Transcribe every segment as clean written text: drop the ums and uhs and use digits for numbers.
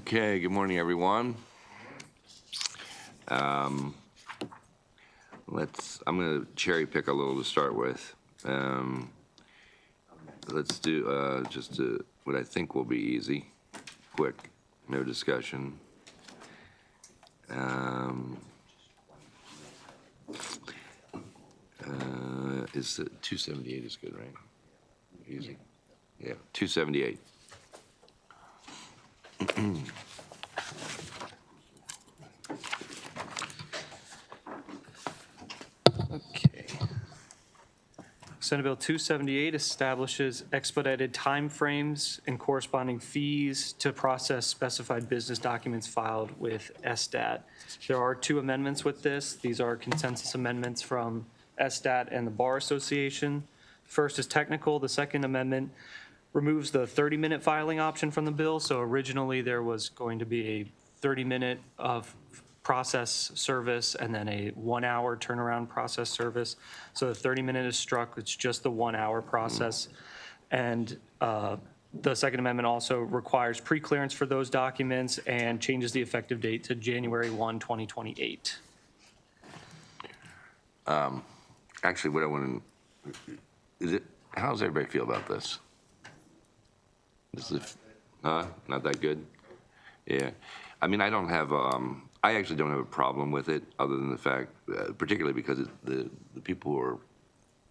Okay, good morning, everyone. I'm going to cherry pick a little to start with. Let's do what I think will be easy, quick, no discussion. Is 278 is good, right? Easy. Yeah, 278. Okay. Senate Bill 278 establishes expedited timeframes and corresponding fees to process specified business documents filed with SDAT. There are two amendments with this. These are consensus amendments from SDAT and the Bar Association. First is technical. The second amendment removes the 30-minute filing option from the bill. So originally there was going to be a 30-minute of process service and then a 1-hour turnaround process service. So the 30-minute is struck. It's just the 1-hour process. And the Second Amendment also requires pre-clearance for those documents and changes the effective date to January 1, 2028. Actually, what I want to, how does everybody feel about this? Not that good? Yeah. I mean, I actually don't have a problem with it, other than the fact, particularly because the people who are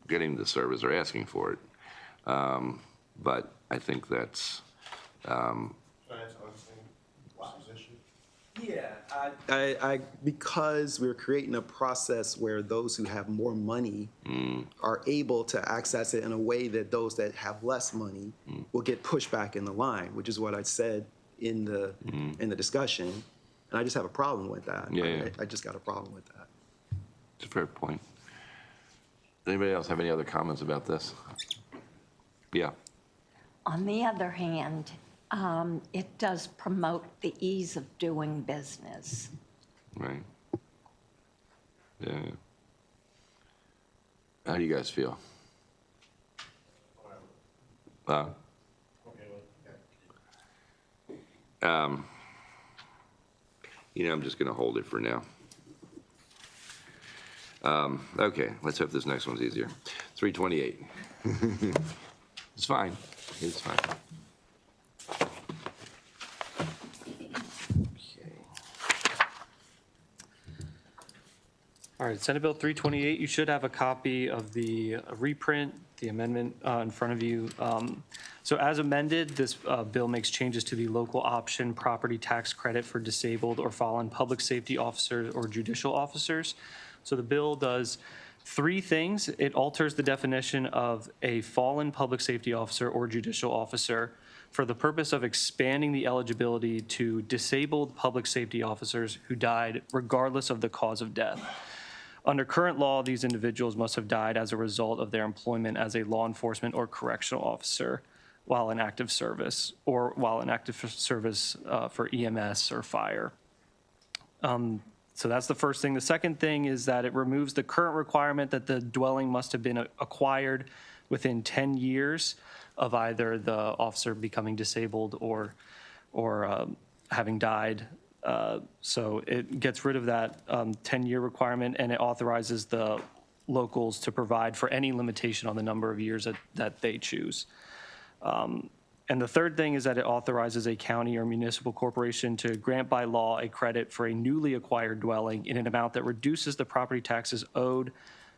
getting the service are asking for it. But I think that's. Yeah, I because we're creating a process where those who have more money are able to access it in a way that those that have less money will get pushed back in the line, which is what I said in the discussion, and I just have a problem with that. Yeah. I just got a problem with that. It's a fair point. Anybody else have any other comments about this? Yeah. On the other hand, it does promote the ease of doing business. Right. Yeah. How do you guys feel? I'm just going to hold it for now. Okay, let's hope this next one's easier. 328. It's fine. It's fine. All right, Senate Bill 328, you should have a copy of the reprint, the amendment in front of you. So as amended, this bill makes changes to the local option property tax credit for disabled or fallen public safety officers or judicial officers. So the bill does three things. It alters the definition of a fallen public safety officer or judicial officer for the purpose of expanding the eligibility to disabled public safety officers who died regardless of the cause of death. Under current law, these individuals must have died as a result of their employment as a law enforcement or correctional officer while in active service, or while in active service for EMS or fire. So that's the first thing. The second thing is that it removes the current requirement that the dwelling must have been acquired within 10 years of either the officer becoming disabled or having died. So it gets rid of that 10-year requirement, and it authorizes the locals to provide for any limitation on the number of years that they choose. And the third thing is that it authorizes a county or municipal corporation to grant by law a credit for a newly acquired dwelling in an amount that reduces the property taxes owed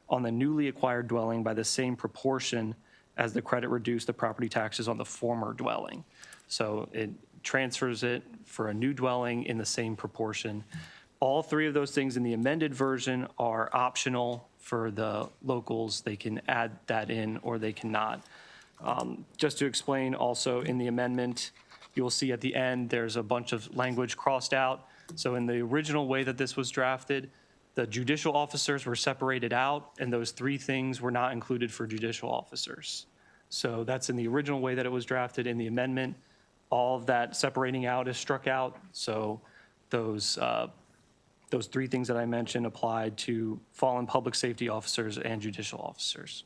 on the newly acquired dwelling by the same proportion as the credit reduced the property taxes on the former dwelling. So it transfers it for a new dwelling in the same proportion. All three of those things in the amended version are optional for the locals. They can add that in or they cannot. Just to explain also in the amendment, you'll see at the end there's a bunch of language crossed out. So in the original way that this was drafted, the judicial officers were separated out, and those three things were not included for judicial officers. So that's in the original way that it was drafted. In the amendment, all of that separating out is struck out. So those three things that I mentioned applied to fallen public safety officers and judicial officers.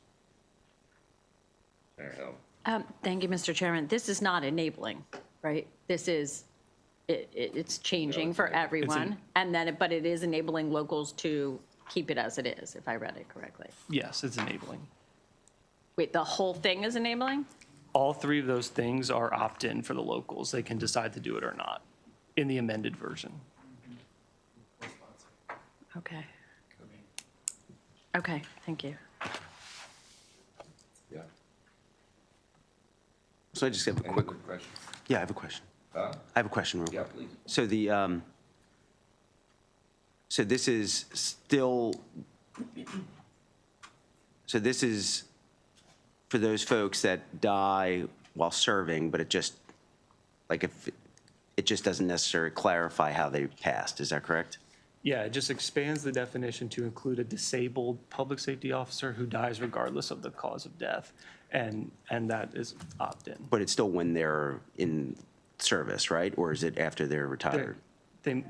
Thank you, Mr. Chairman. This is not enabling, right? This is it's changing for everyone. And then, but it is enabling locals to keep it as it is, if I read it correctly. Yes, it's enabling. Wait, the whole thing is enabling? All three of those things are opt-in for the locals. They can decide to do it or not in the amended version. Okay. Okay, thank you. Yeah. So I just have a Any quick, other questions? yeah, I have a question. Huh? I have a question real Yeah, quick. please. So so this is still, so this is for those folks that die while serving, but it just, like if, it just doesn't necessarily clarify how they passed, is that correct? Yeah, it just expands the definition to include a disabled public safety officer who dies regardless of the cause of death, and that is opt-in. But it's still when they're in service, right? Or is it after they're retired? They,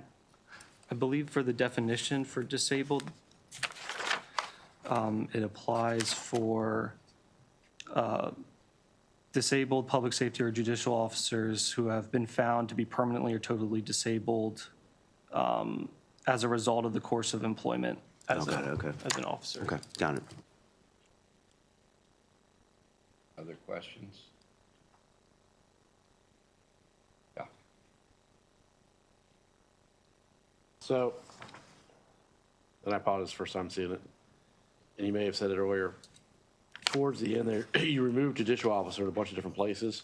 I believe for the definition for disabled, it applies for disabled public safety or judicial officers who have been found to be permanently or totally disabled as a result of the course of employment as an officer. Okay, got it. Other questions? Yeah. So, and I apologize, first time seeing it, and you may have said it earlier, towards the end there, you removed judicial officer in a bunch of different places.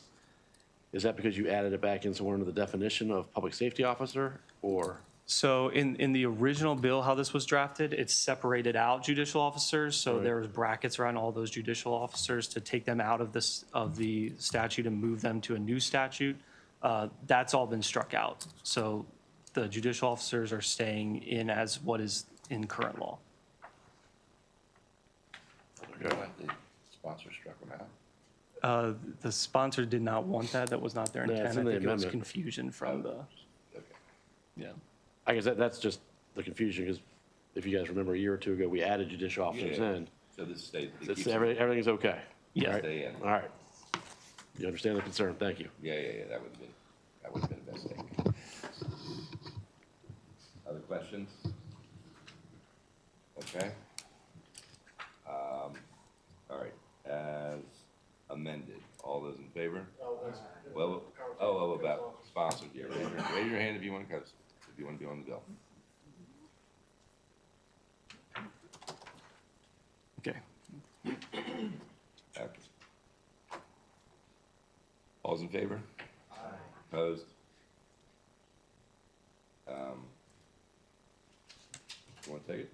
Is that because you added it back in somewhere under the definition of public safety officer, or? So in the original bill, how this was drafted, it's separated out judicial officers. So Right. there was brackets around all those judicial officers to take them out of this, of the statute and move them to a new statute. That's all been struck out. So the judicial officers are staying in as what is in current law. You know what, the sponsor struck them out? The sponsor did not want that. That was not their Yeah, intent. it's I in the think it was amendment. confusion from the, Okay. yeah. I guess that's just the confusion, because if you guys remember a year or two ago, we added judicial officers Yeah. in. So this stays. it It's, keeps them- everything's okay? Yeah. All right? Stay in. All right. You understand the concern, thank you. Yeah, that would have been a mistake. Other questions? Okay. All right, as amended, all those in favor? Well, about sponsored, yeah, raise your hand if you want to, if you want to be on the bill. Okay. Okay. All's in favor? Opposed? You want to take it?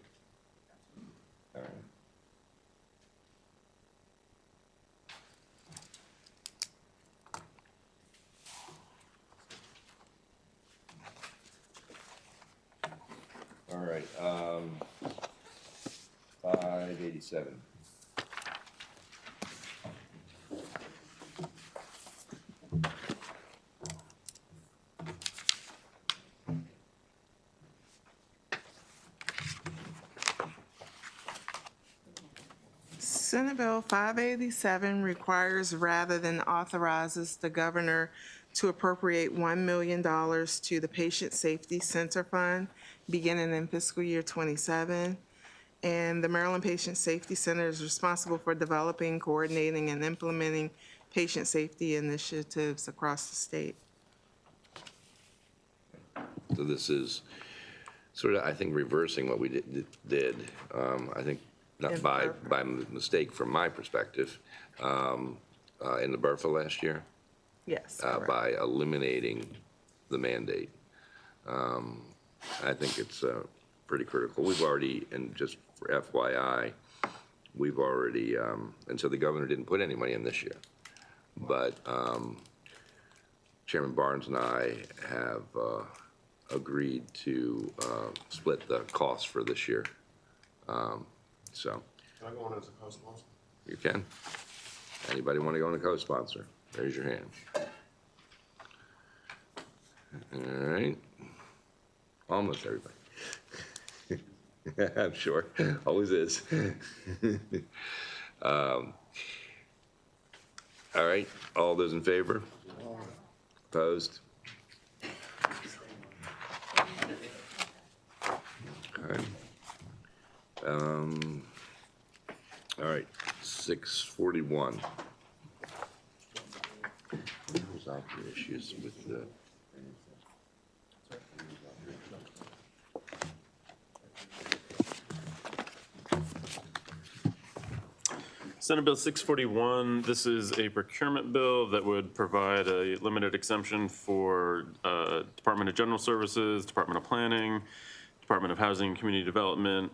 All right. All right, 587. Senate Bill 587 requires rather than authorizes the governor to appropriate $1 million to the Patient Safety Center Fund beginning in fiscal year '27. And the Maryland Patient Safety Center is responsible for developing, coordinating, and implementing patient safety initiatives across the state. So this is sort of, I think, reversing what we did. I think not In by Burford. mistake from my perspective, in the Bertha last year, Yes, correct. by eliminating the mandate. I think it's pretty critical. We've already, and just for FYI, we've already, and so the governor didn't put any money in this year. But Chairman Barnes and I have agreed to split the costs for this year. So. Can I go on as a co-sponsor? You can. Anybody want to go on a co-sponsor? Raise your hand. All right. Almost everybody. I'm sure. Always is. All right. All those in favor? Opposed? All right, 641. Who's out the issues with the? Senate Bill 641, this is a procurement bill that would provide a limited exemption for Department of General Services, Department of Planning, Department of Housing and Community Development,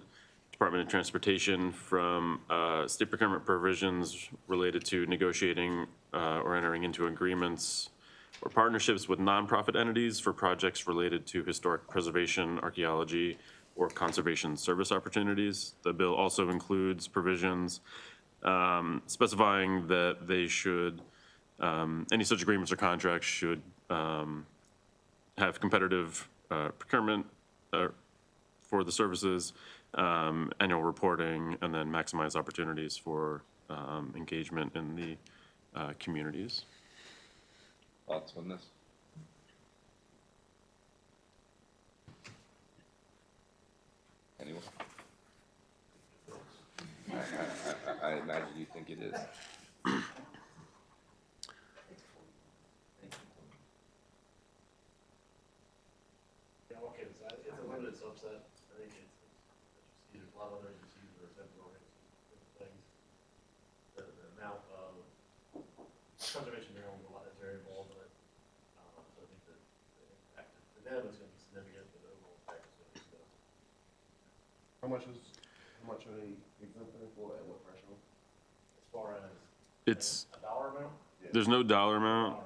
Department of Transportation from state procurement provisions related to negotiating or entering into agreements or partnerships with nonprofit entities for projects related to historic preservation, archaeology, or conservation service opportunities. The bill also includes provisions specifying that they should, any such agreements or contracts should have competitive procurement for the services, annual reporting, and then maximize opportunities for engagement in the communities. Thoughts on this? Anyone? I imagine you think it is. Yeah, okay, so it's a limited subset. I think it's there's a lot of other agencies or central things. The amount of conservation Maryland, a lot is very involved in it. So I think that the impact to them is going to be significant, but the overall impact is going to be minimal. How much are they exempting for at what threshold? As far as It's, a dollar amount, there's no dollar amount,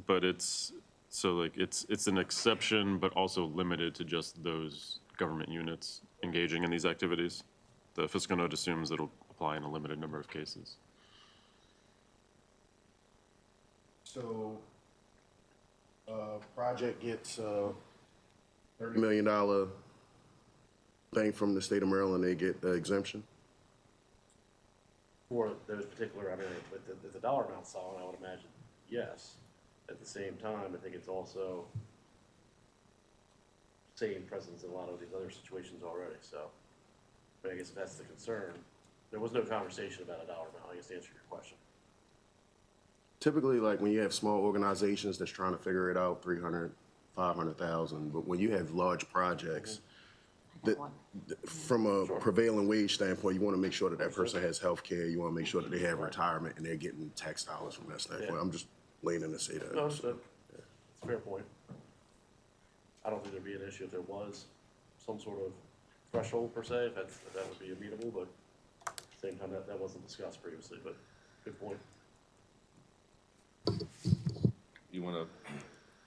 but it's, so like, it's an exception, but also limited to just those government units engaging in these activities. The fiscal note assumes it'll apply in a limited number of cases. So, project gets $30 million thing from the state of Maryland, they get exemption? for those particular, I mean, if the dollar amount's solid, I would imagine, yes. At the same time, I think it's also same precedence in a lot of these other situations already, so. But I guess if that's the concern, there was no conversation about a dollar amount, I guess to answer your question. Typically, like when you have small organizations that's trying to figure it out, 300, 500,000, but when you have large projects, from a prevailing wage standpoint, you want to make sure that that person has health care, you want to make sure that they have retirement, and they're getting tax dollars from that standpoint. I'm just laying in to say that. No, understood. It's a fair point. I don't think there'd be an issue if there was some sort of threshold per se, if that would be amenable, but at the same time, that wasn't discussed previously, but good point. You want to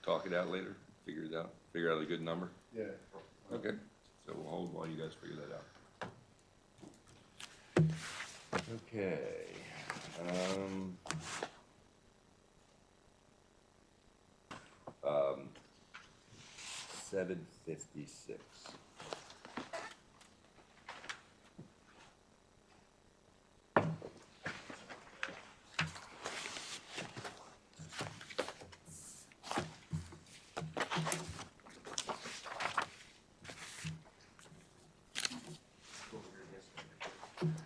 talk it out later? Figure it out? Figure out a good number? Yeah. Okay, so we'll hold while you guys figure that out. Okay. 756.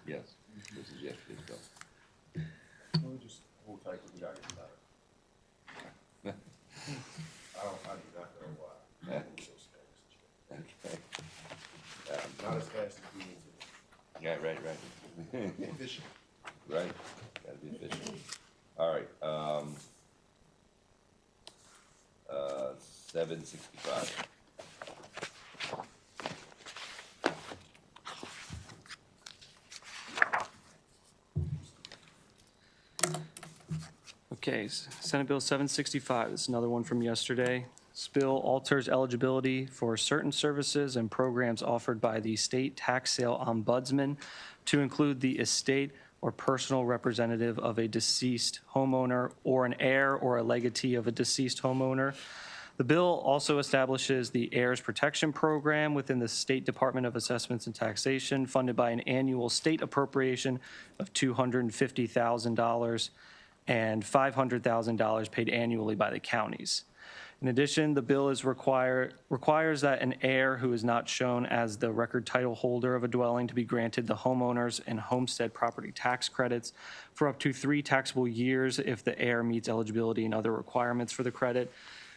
Yes, this is yesterday's bill. We'll just hold tight because we got to get better. I do not know why. Yeah. It's so fast. Okay. Not as fast as we need to. Yeah, right. Efficient. Right, gotta be efficient. All right, 765. Okay, Senate Bill 765, this is another one from yesterday. This bill alters eligibility for certain services and programs offered by the State Tax Sale Ombudsman to include the estate or personal representative of a deceased homeowner or an heir or a legatee of a deceased homeowner. The bill also establishes the Heirs Protection Program within the State Department of Assessments and Taxation, funded by an annual state appropriation of $250,000 and $500,000 paid annually by the counties. In addition, the bill requires that an heir who is not shown as the record title holder of a dwelling to be granted the homeowners and homestead property tax credits for up to 3 taxable years if the heir meets eligibility and other requirements for the credit.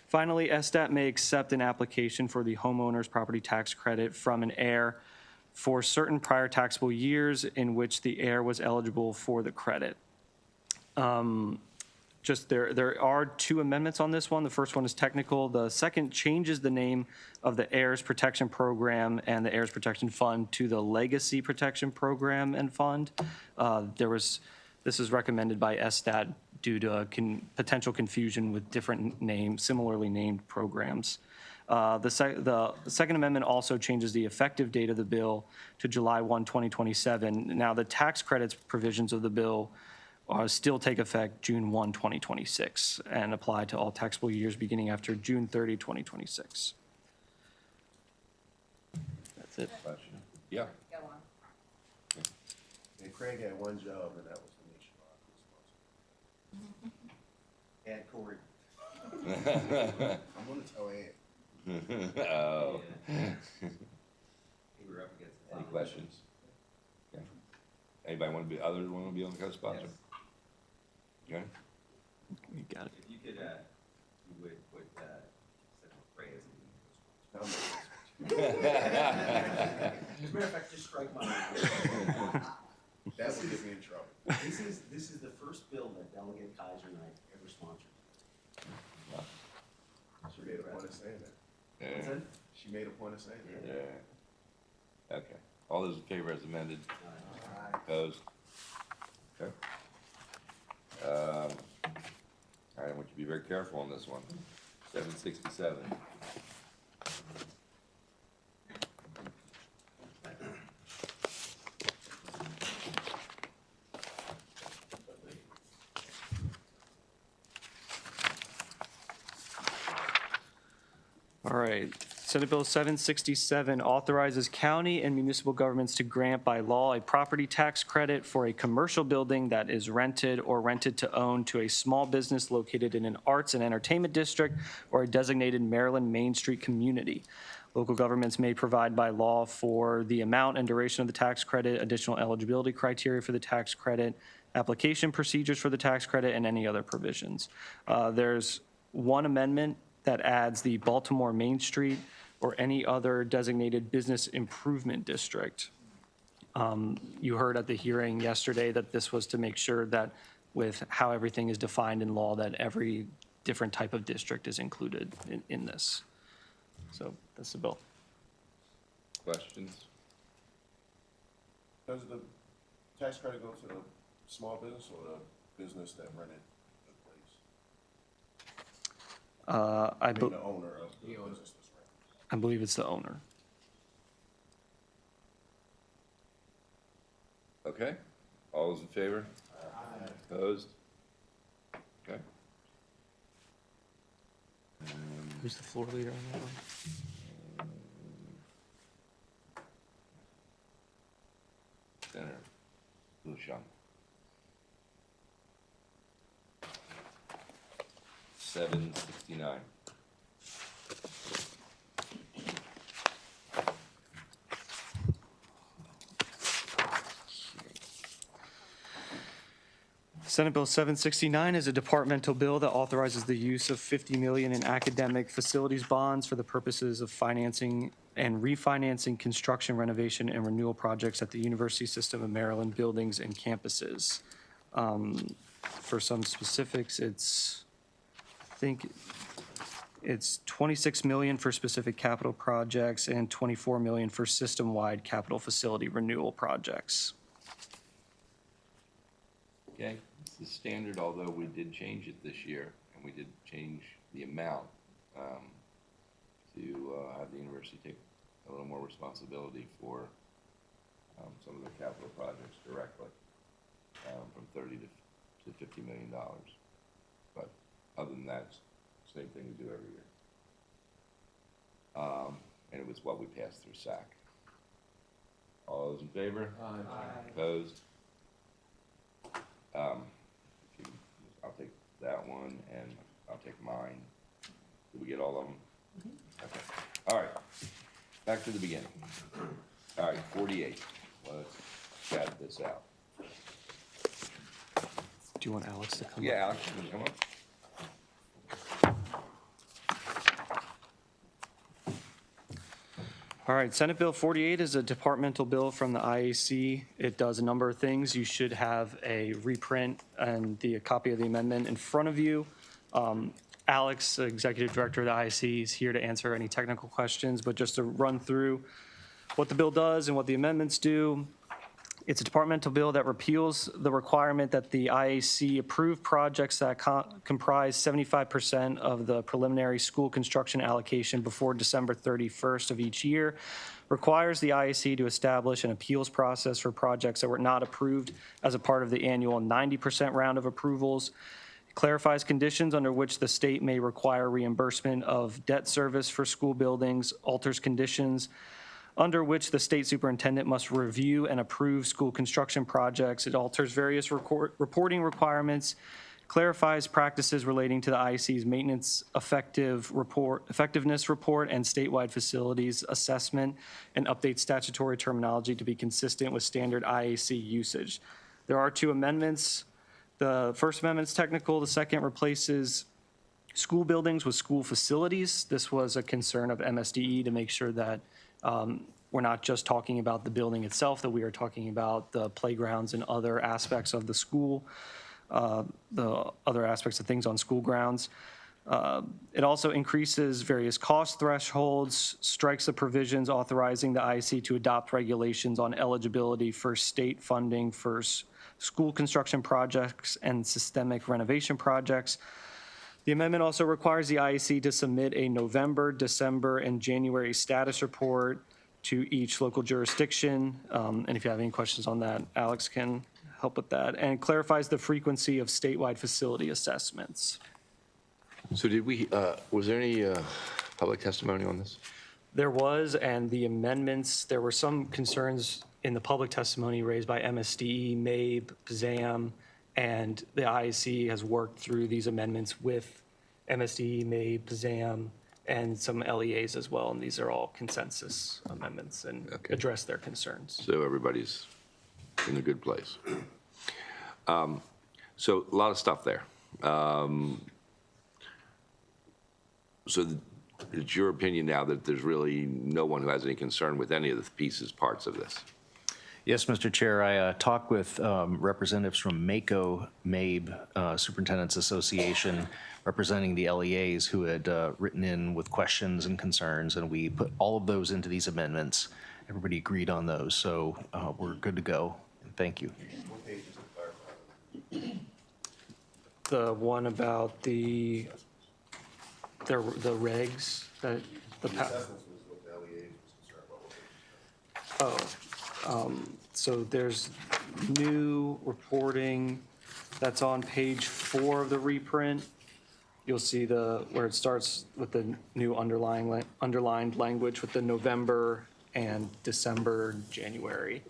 Finally, SDAT may accept an application for the homeowner's property tax credit from an heir for certain prior taxable years in which the heir was eligible for the credit. Just there are 2 amendments on this one. The first one is technical. The second changes the name of the Heirs Protection Program and the Heirs Protection Fund to the Legacy Protection Program and Fund. This is recommended by SDAT due to potential confusion with different similarly named programs. The Second Amendment also changes the effective date of the bill to July 1, 2027. Now, the tax credits provisions of the bill still take effect June 1, 2026, and apply to all taxable years beginning after June 30, 2026. That's it. Question? Yeah. And Craig had one job, and that was the nationwide responsibility. Add Corey. I'm gonna tell Ed. Oh. We were up against the Any questions? Okay. Anybody want to be, others want to be on the co-sponsor? Okay. You got it. If you could, you would put Senator Craig as the As a matter of fact, just strike my name. That would get me in trouble. This is the first bill that Delegate Kaiser and I ever sponsored. She made a point of saying that. Yeah. She made a point of saying that. Yeah. Okay. All those in favor as amended? Opposed? Okay. All right, I want you to be very careful on this one. 767. All right. Senate Bill 767 authorizes county and municipal governments to grant by law a property tax credit for a commercial building that is rented or rented to own to a small business located in an arts and entertainment district or a designated Maryland Main Street community. Local governments may provide by law for the amount and duration of the tax credit, additional eligibility criteria for the tax credit, application procedures for the tax credit, and any other provisions. There's one amendment that adds the Baltimore Main Street or any other designated business improvement district. You heard at the hearing yesterday that this was to make sure that with how everything is defined in law, that every different type of district is included in this. So that's the bill. Questions? Does the tax credit go to the small business or the business that rented the place? I mean, the owner of the business that's rented. I believe it's the owner. Okay. All those in favor? Opposed? Okay. Who's the floor leader on that one? Senator Lushon. 769. Senate Bill 769 is a departmental bill that authorizes the use of $50 million in academic facilities bonds for the purposes of financing and refinancing construction, renovation, and renewal projects at the University System of Maryland buildings and campuses. For some specifics, I think it's $26 million for specific capital projects and $24 million for system-wide capital facility renewal projects. Okay, it's the standard, although we did change it this year, and we did change the amount to have the university take a little more responsibility for some of their capital projects directly, from $30 to $50 million. But other than that, it's the same thing we do every year. And it was what we passed through SAC. All those in favor? Aye. Opposed? I'll take that one, and I'll take mine. Did we get all of them? Okay. All right, back to the beginning. All right, 48. Let's chat this out. Do you want Alex to come up? Yeah, Alex, come on. All right, Senate Bill 48 is a departmental bill from the IAC. It does a number of things. You should have a reprint and a copy of the amendment in front of you. Alex, Executive Director of the IAC, is here to answer any technical questions, but just to run through what the bill does and what the amendments do. It's a departmental bill that repeals the requirement that the IAC approve projects that comprise 75% of the preliminary school construction allocation before December 31st of each year, requires the IAC to establish an appeals process for projects that were not approved as a part of the annual 90% round of approvals, clarifies conditions under which the state may require reimbursement of debt service for school buildings, alters conditions under which the state superintendent must review and approve school construction projects. It alters various reporting requirements, clarifies practices relating to the IAC's maintenance effectiveness report and statewide facilities assessment, and updates statutory terminology to be consistent with standard IAC usage. There are two amendments. The first amendment is technical. The second replaces school buildings with school facilities. This was a concern of MSDE to make sure that we're not just talking about the building itself, that we are talking about the playgrounds and other aspects of the school, the other aspects of things on school grounds. It also increases various cost thresholds, strikes the provisions authorizing the IAC to adopt regulations on eligibility for state funding for school construction projects and systemic renovation projects. The amendment also requires the IAC to submit a November, December, and January status report to each local jurisdiction. And if you have any questions on that, Alex can help with that. And clarifies the frequency of statewide facility assessments. So did we, was there any public testimony on this? There was, and the amendments, there were some concerns in the public testimony raised by MSDE, MABE, PZAM, and the IAC has worked through these amendments with MSDE, MABE, PZAM, and some LEAs as well. And these are all consensus amendments and address their concerns. So everybody's in a good place. So a lot of stuff there. So it's your opinion now that there's really no one who has any concern with any of the pieces, parts of this? Yes, Mr. Chair, I talked with representatives from MACO, MABE, Superintendent's Association, representing the LEAs who had written in with questions and concerns, and we put all of those into these amendments. Everybody agreed on those, so we're good to go. Thank you. The one about the regs that so there's new reporting that's on page 4 of the reprint. You'll see where it starts with the new underlined language with the November and December, January.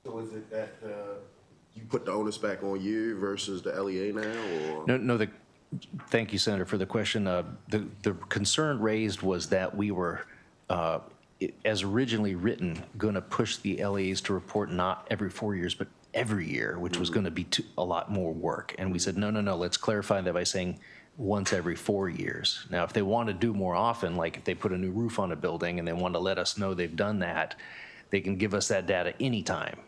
So is it that you put the onus back on you versus the LEA now, or? No, thank you, Senator, for the question. The concern raised was that we were, as originally written, going to push the LEAs to report not every 4 years, but every year, which was going to be a lot more work. And we said, no, let's clarify that by saying once every 4 years. Now, if they want to do more often, like if they put a new roof on a building and they want to let us know they've done that, they can give us that data anytime.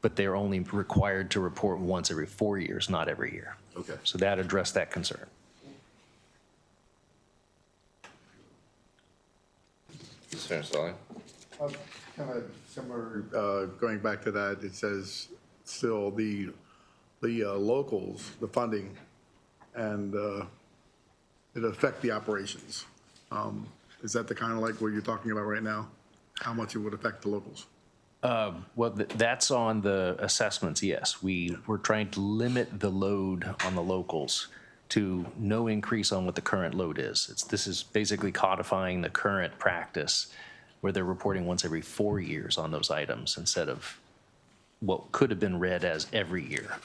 But they're only required to report once every 4 years, not every year. Okay. So that addressed that concern. Senator Sully? Kind of similar, going back to that, it says still the locals, the funding, and it affect the operations. Is that the kind of like what you're talking about right now? How much it would affect the locals? Well, that's on the assessments, yes. We're trying to limit the load on the locals to no increase on what the current load is. This is basically codifying the current practice where they're reporting once every 4 years on those items instead of what could have been read as every year.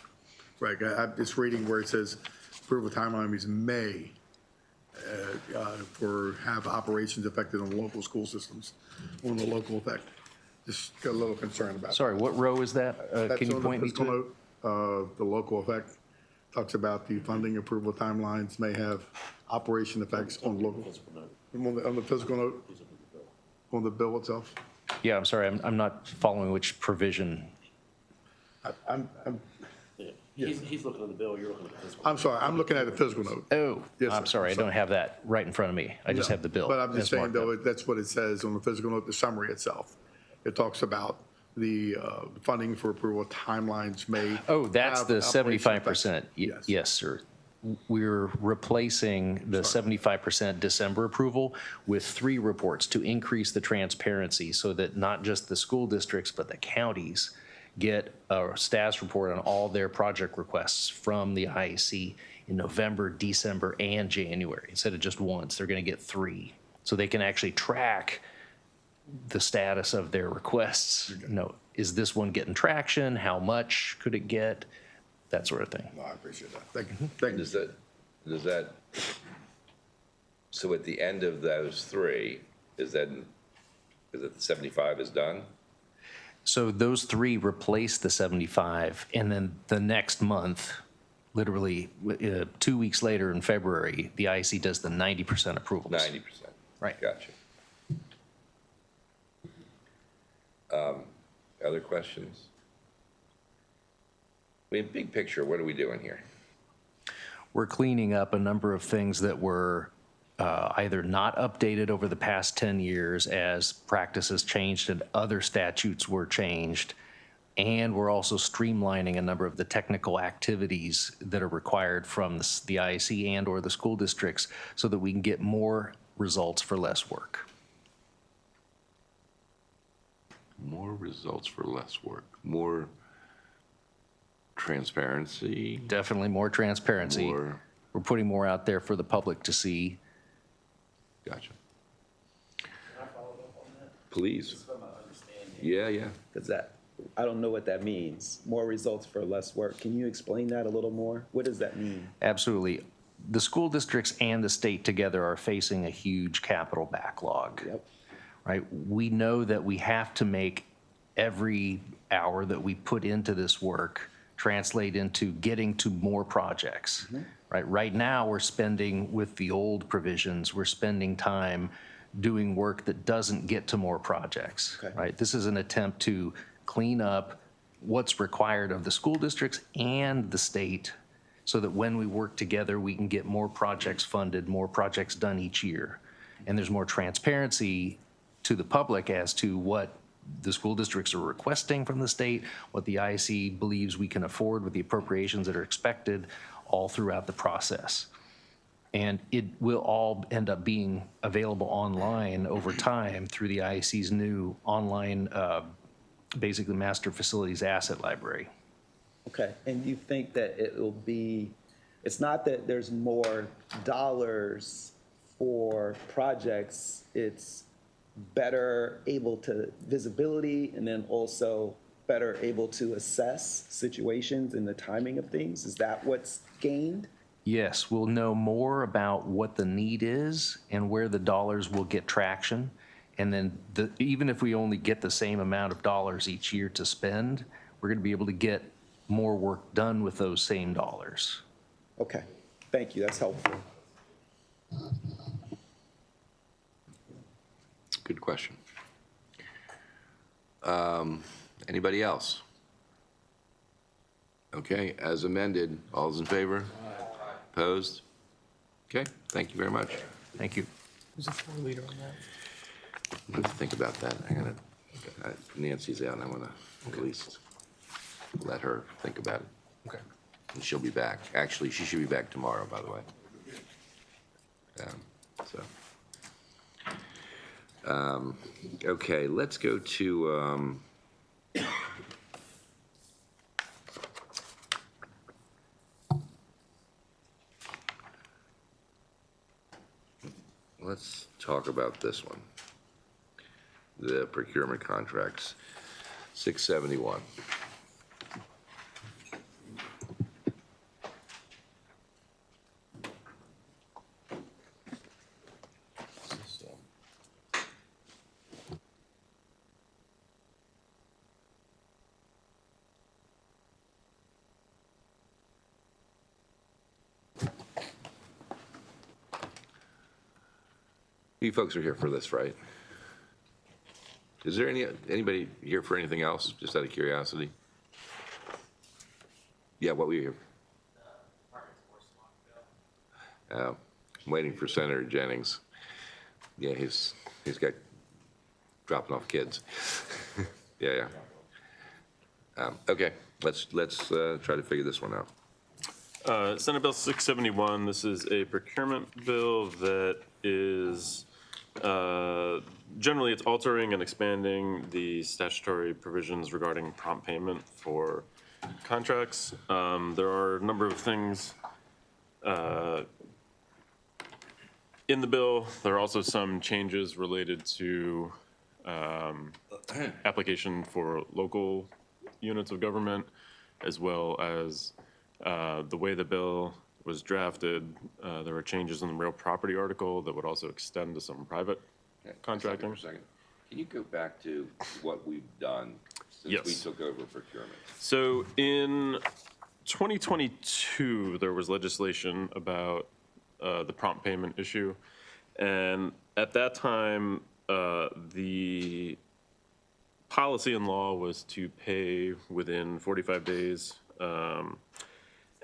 Right, I'm just reading where it says approval timeline is May for have operations affected on local school systems, on the local effect. Just got a little concerned about that. Sorry, what row is that? That's Can you on the point me fiscal to it? note, the local effect talks about the funding approval timelines may have operation effects on local. On the fiscal note, on the bill itself. Yeah, I'm sorry, I'm not following which provision. I'm He's looking at the bill, you're looking at the fiscal. I'm sorry, I'm looking at the fiscal note. Oh, Yes, I'm sir. sorry, I don't have that right in front of me. I just No, have the bill. But I'm just as saying, marked up. though, that's what it says on the fiscal note, the summary itself. It talks about the funding for approval timelines may. Oh, that's have the operation 75%. effects. Yes. Yes, sir. We're replacing the 75% December approval with 3 reports to increase the transparency so that not just the school districts, but the counties get a status report on all their project requests from the IAC in November, December, and January. Instead of just once, they're going to get 3. So they can actually track the status of their requests. You know, is this one getting traction? How much could it get? That sort of thing. No, I appreciate that. Thank you. Thank you. Does that, so at the end of those 3, is that the 75 is done? So those 3 replace the 75, and then the next month, literally 2 weeks later in February, the IC does the 90% approvals. 90%. Right. Gotcha. Other questions? I mean, big picture, what are we doing here? We're cleaning up a number of things that were either not updated over the past 10 years as practices changed and other statutes were changed. And we're also streamlining a number of the technical activities that are required from the IAC and or the school districts so that we can get more results for less work. More results for less work, more transparency. Definitely more transparency. More- We're putting more out there for the public to see. Gotcha. Please. Yeah. Because that, I don't know what that means. More results for less work. Can you explain that a little more? What does that mean? Absolutely. The school districts and the state together are facing a huge capital backlog. Yep. Right? We know that we have to make every hour that we put into this work translate into getting to more projects. Right? Right now, we're spending, with the old provisions, we're spending time doing work that doesn't get to more projects. Okay. Right? This is an attempt to clean up what's required of the school districts and the state so that when we work together, we can get more projects funded, more projects done each year. And there's more transparency to the public as to what the school districts are requesting from the state, what the IC believes we can afford with the appropriations that are expected all throughout the process. And it will all end up being available online over time through the IAC's new online, basically master facilities asset library. Okay, and you think that it will be, it's not that there's more dollars for projects, it's better able to visibility and then also better able to assess situations and the timing of things? Is that what's gained? Yes, we'll know more about what the need is and where the dollars will get traction. And then even if we only get the same amount of dollars each year to spend, we're going to be able to get more work done with those same dollars. Okay, thank you, that's helpful. Good question. Anybody else? Okay, as amended, all's in favor? Opposed? Okay, thank you very much. Thank you. Who's the floor leader on that? I'm going to think about that. Nancy's out, and I want to at least let her think about it. Okay. And she'll be back. Actually, she should be back tomorrow, by the way. Okay, let's go to, let's talk about this one. The procurement contracts, 671. You folks are here for this, right? Is there anybody here for anything else, just out of curiosity? Yeah, what were you here? I'm waiting for Senator Jennings. Yeah, he's got dropping off kids. Yeah. Okay, let's try to figure this one out. Senate Bill 671, this is a procurement bill that is, generally it's altering and expanding the statutory provisions regarding prompt payment for contracts. There are a number of things in the bill. There are also some changes related to application for local units of government, as well as the way the bill was drafted. There were changes in the real property article that would also extend to some private contracting. For a second. Can you go back to what we've done since Yes. we took over procurement? So in 2022, there was legislation about the prompt payment issue. And at that time, the policy and law was to pay within 45 days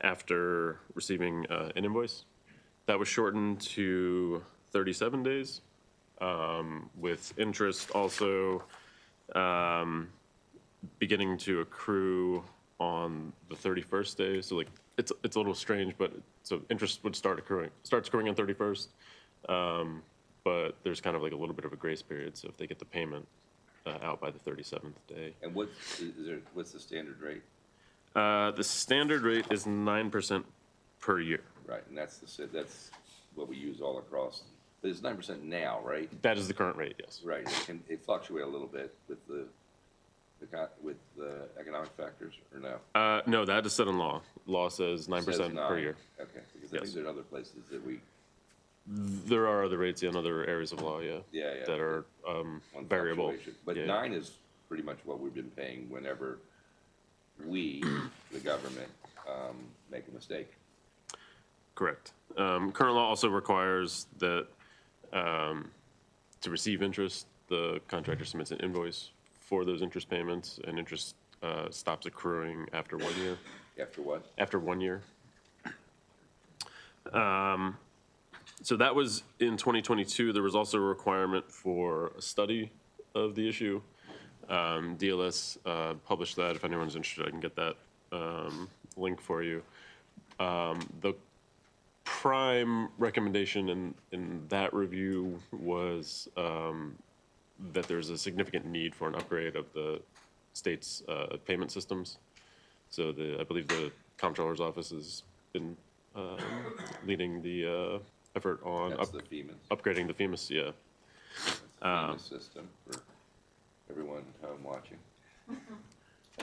after receiving an invoice. That was shortened to 37 days, with interest also beginning to accrue on the 31st day. So like it's a little strange, but so interest would starts accruing on 31st, but there's kind of like a little bit of a grace period. So if they get the payment out by the 37th day. And what's the standard rate? The standard rate is 9% per year. Right, and that's what we use all across. But it's 9% now, right? That is the current rate, yes. Right. It fluctuate a little bit with the economic factors, or no? No, that is set in law. Law says 9% Says per nine. year. Okay, because I Yes. think there are other places that There are other rates in other areas of law, yeah. Yeah. That are on variable. fluctuation. But Yeah. 9 is pretty much what we've been paying whenever we, the government, make a mistake. Correct. Current law also requires that to receive interest, the contractor submits an invoice for those interest payments, and interest stops accruing after 1 year. After what? After 1 year. So that was in 2022. There was also a requirement for a study of the issue. DLS published that. If anyone's interested, I can get that link for you. The prime recommendation in that review was that there's a significant need for an upgrade of the state's payment systems. So I believe the comptroller's office has been leading the effort on That's the FEMA. upgrading the FEMA, yeah. FEMA system for everyone at home watching.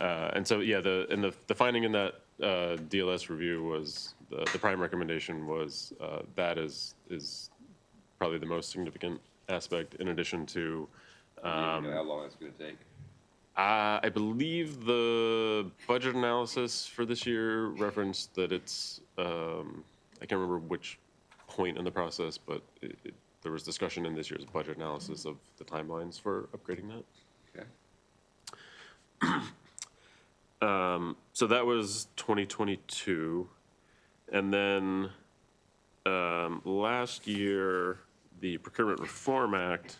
And so, yeah, the finding in that DLS review was, the prime recommendation was that is probably the most significant aspect, in addition to. You know how long it's going to take? I believe the budget analysis for this year referenced that it's, I can't remember which point in the process, but there was discussion in this year's budget analysis of the timelines for upgrading that. Okay. So that was 2022. And then last year, the Procurement Reform Act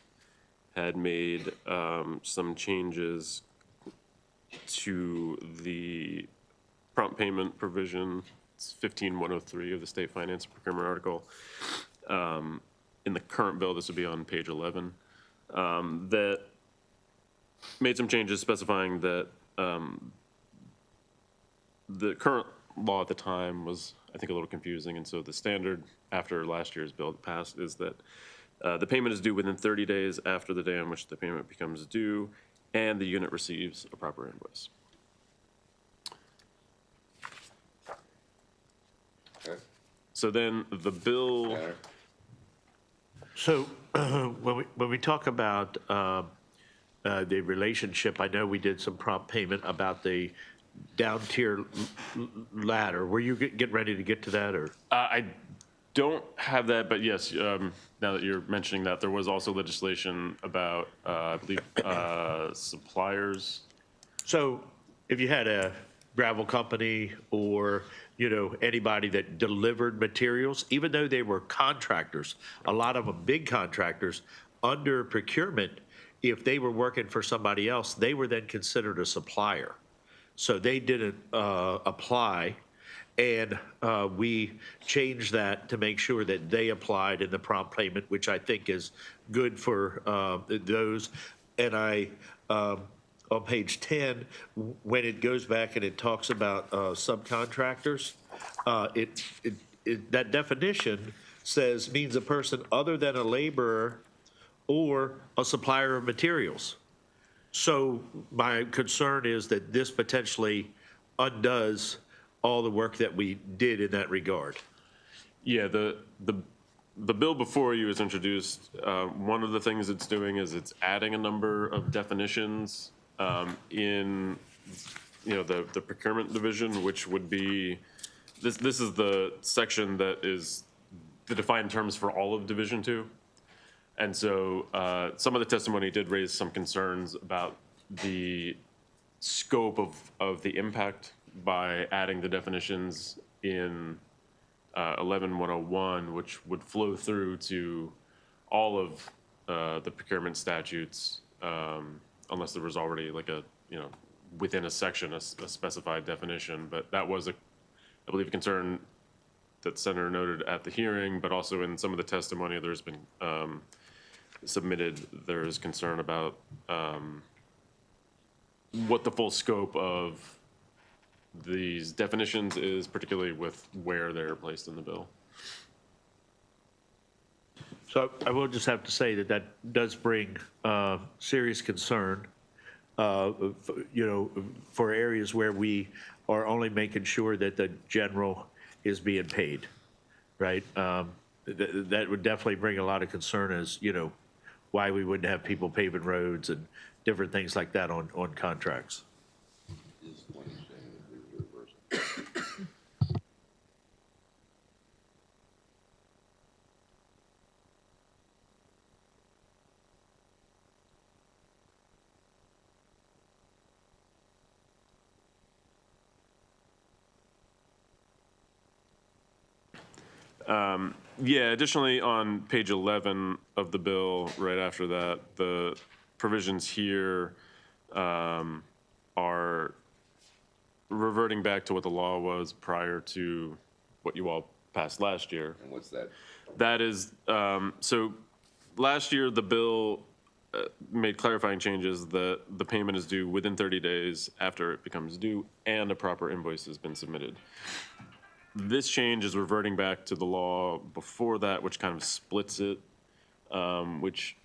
had made some changes to the prompt payment provision. It's 15103 of the State Finance and Procurement Article. In the current bill, this would be on page 11, that made some changes specifying that the current law at the time was, I think, a little confusing. And so the standard after last year's bill passed is that The payment is due within 30 days after the day on which the payment becomes due, and the unit receives a proper invoice. Okay. So then the bill, Tanner? So when we talk about the relationship, I know we did some prompt payment about the down tier ladder. Were you getting ready to get to that, or? I don't have that, but yes, now that you're mentioning that, there was also legislation about, I believe, suppliers. So if you had a gravel company or, you know, anybody that delivered materials, even though they were contractors, a lot of them big contractors, under procurement, if they were working for somebody else, they were then considered a supplier. So they didn't apply, and we changed that to make sure that they applied in the prompt payment, which I think is good for those. And on page 10, when it goes back and it talks about subcontractors, that definition says means a person other than a laborer or a supplier of materials. So my concern is that this potentially undoes all the work that we did in that regard. Yeah, the bill before you is introduced. One of the things it's doing is it's adding a number of definitions in, you know, the procurement division, which would be, this is the section that is the defined terms for all of Division 2. And so some of the testimony did raise some concerns about the scope of the impact by adding the definitions in 11-101, which would flow through to all of the procurement statutes, unless there was already like a, you know, within a section, a specified definition. But that was, I believe, a concern that Senator noted at the hearing, but also in some of the testimony there's been submitted, there is concern about what the full scope of these definitions is, particularly with where they're placed in the bill. So I will just have to say that that does bring serious concern, you know, for areas where we are only making sure that the general is being paid, right? That would definitely bring a lot of concern as, you know, why we wouldn't have people paving roads and different things like that on contracts. Yeah, additionally, on page 11 of the bill, right after that, the provisions here are reverting back to what the law was prior to what you all passed last year. And what's that? That is, so last year, the bill made clarifying changes that the payment is due within 30 days after it becomes due and a proper invoice has been submitted. This change is reverting back to the law before that, which kind of splits it, which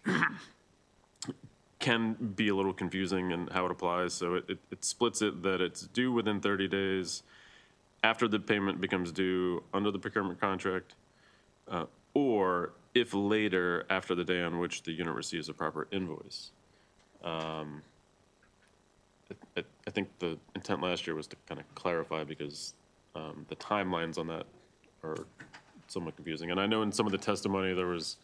can be a little confusing in how it applies. So it splits it that it's due within 30 days after the payment becomes due under the procurement contract, or if later after the day on which the unit receives a proper invoice. I think the intent last year was to kind of clarify because the timelines on that are somewhat confusing. And I know in some of the testimony there was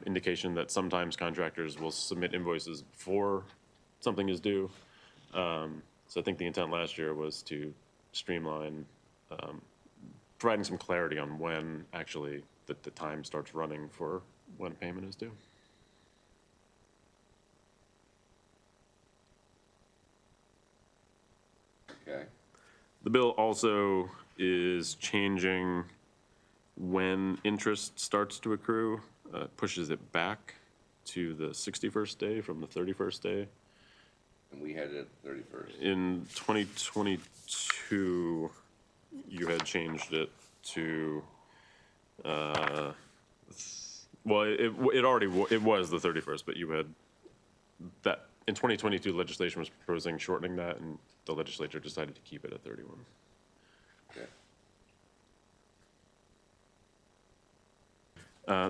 indication that sometimes contractors will submit invoices before something is due. So I think the intent last year was to streamline, providing some clarity on when actually the time starts running for when payment is due. Okay. The bill also is changing when interest starts to accrue, pushes it back to the 61st day from the 31st day. And we had it 31st. In 2022, you had changed it to Well, it already, it was the 31st, but you had that, in 2022, legislation was proposing shortening that, and the legislature decided to keep it at 31.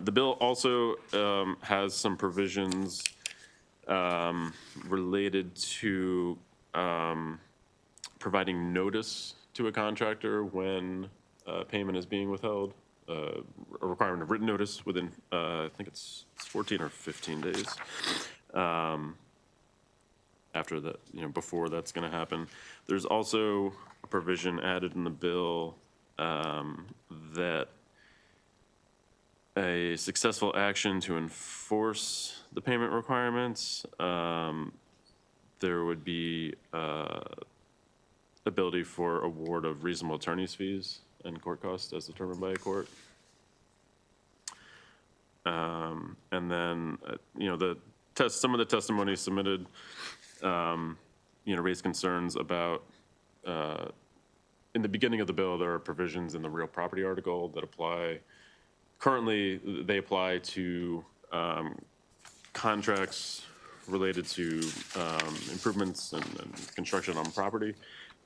The bill also has some provisions related to providing notice to a contractor when payment is being withheld, a requirement of written notice within, I think it's 14 or 15 days after that, before that's going to happen. There's also a provision added in the bill that a successful action to enforce the payment requirements, there would be ability for award of reasonable attorney's fees and court costs as determined by a court. And then, some of the testimony submitted, raised concerns about, in the beginning of the bill, there are provisions in the real property article that apply. Currently, they apply to contracts related to improvements and construction on property,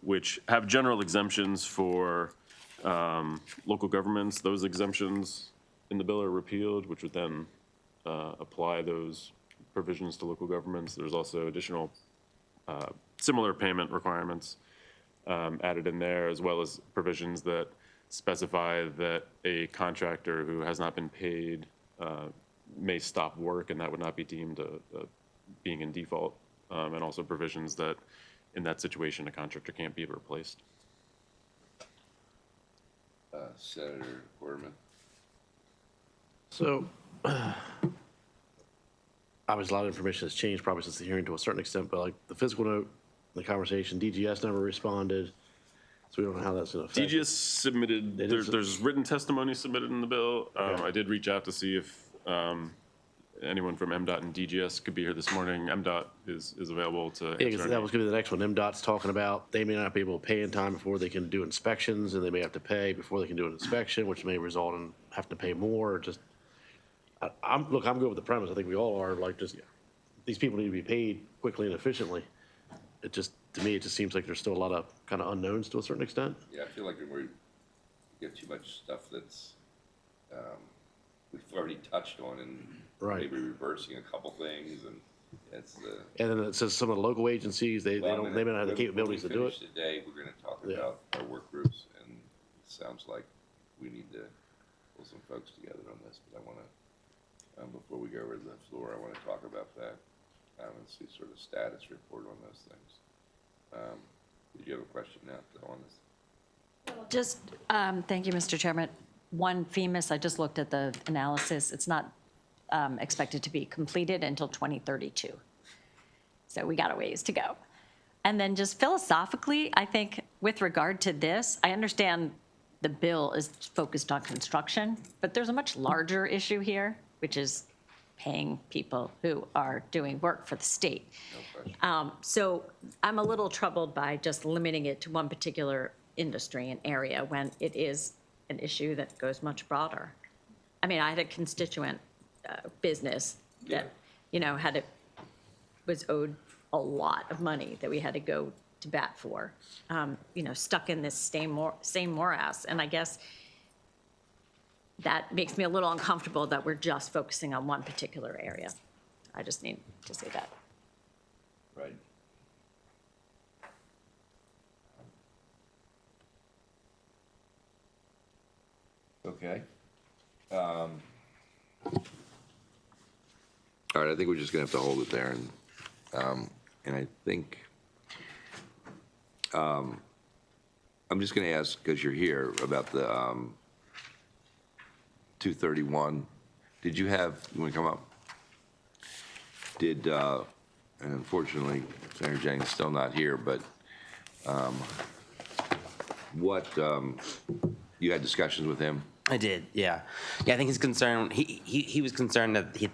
which have general exemptions for local governments. Those exemptions in the bill are repealed, which would then apply those provisions to local governments. There's also additional similar payment requirements added in there, as well as provisions that specify that a contractor who has not been paid may stop work, and that would not be deemed being in default, and also provisions that in that situation a contractor can't be replaced. Senator Quarterman. So, obviously, a lot of information has changed probably since the hearing to a certain extent, but like the physical note, the conversation, DGS never responded, so we don't know how that's going to affect. DGS submitted, there's written testimony submitted in the bill. I did reach out to see if anyone from MDOT and DGS could be here this morning. MDOT is available to answer. Yeah, because that was going to be the next one. MDOT's talking about they may not be able to pay in time before they can do inspections, and they may have to pay before they can do an inspection, which may result in having to pay more. Or just, I'm good with the premise. I think we all are. Like, just these people need to be paid quickly and efficiently. It just, to me, it just seems like there's still a lot of kind of unknowns to a certain extent. Yeah, I feel like we get too much stuff that's we've already touched on, and maybe reversing a couple things, and it's the. And then it says some of the local agencies, they may not have the capabilities to do it. Today, we're going to talk about our work groups, and it sounds like we need to pull some folks together on this. But I want to, before we go over to the floor, I want to talk about that and see sort of status report on those things. Did you have a question now on this? Just, thank you, Mr. Chairman. One FEMAS, I just looked at the analysis. It's not expected to be completed until 2032. So we got a ways to go. And then just philosophically, I think with regard to this, I understand the bill is focused on construction, but there's a much larger issue here, which is paying people who are doing work for the state. So I'm a little troubled by just limiting it to one particular industry and area when it is an issue that goes much broader. I mean, I had a constituent business that, was owed a lot of money that we had to go to bat for, stuck in this same morass. And I guess that makes me a little uncomfortable that we're just focusing on one particular area. I just need to say that. Right. Okay. All right, I think we're just gonna have to hold it there, and I think I'm just gonna ask, because you're here, about the 231. Did you wanna come up? And unfortunately, Senator Jennings is still not here, but you had discussions with him? I did, yeah. Yeah, I think his concern, he was concerned that the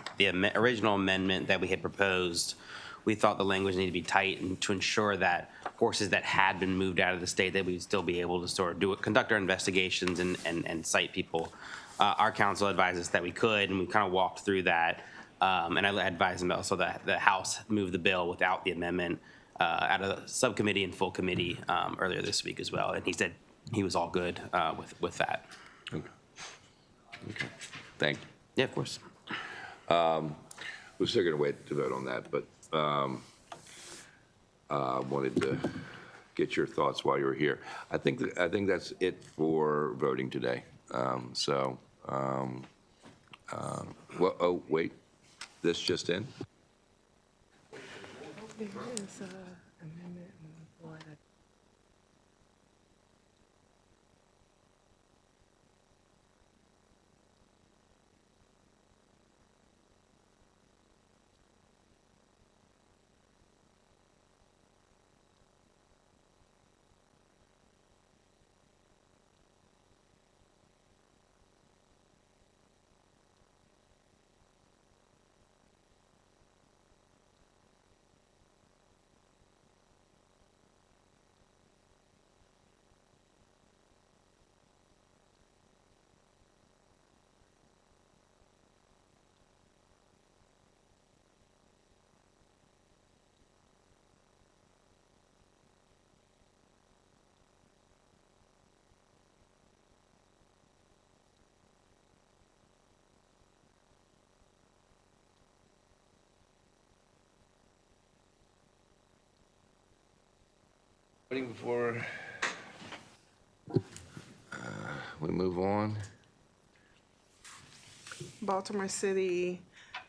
original amendment that we had proposed, we thought the language needed to be tight and to ensure that horses that had been moved out of the state, that we'd still be able to sort of conduct our investigations and cite people Our council advised us that we could, and we kind of walked through that. And I advised him also that the House moved the bill without the amendment out of the subcommittee and full committee earlier this week as well. And he said he was all good with that. Okay. Thank you. Yeah, of course. We're still going to wait to vote on that, but I wanted to get your thoughts while you were here. I think that's it for voting today. Well, oh, wait, this just in? There is an amendment on the floor that Waiting before we move on. Baltimore City,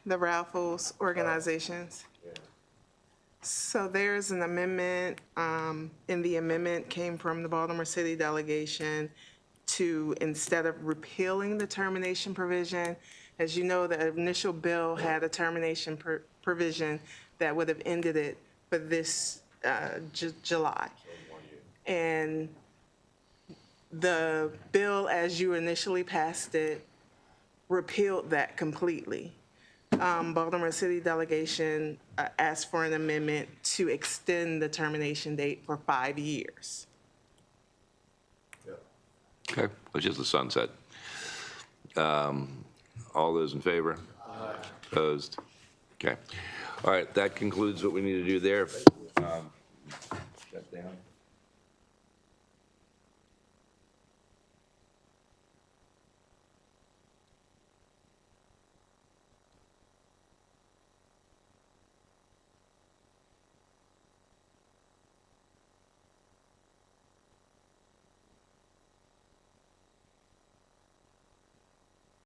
the Raffles organizations. So there's an amendment, and the amendment came from the Baltimore City delegation to, instead of repealing the termination provision, as you know, the initial bill had a termination provision that would have ended it for this July. And the bill, as you initially passed it, repealed that completely. Baltimore City delegation asked for an amendment to extend the termination date for 5 years. Okay, it's just the sunset. All those in favor? Aye. Opposed? Okay. All right, that concludes what we need to do there. Shut down.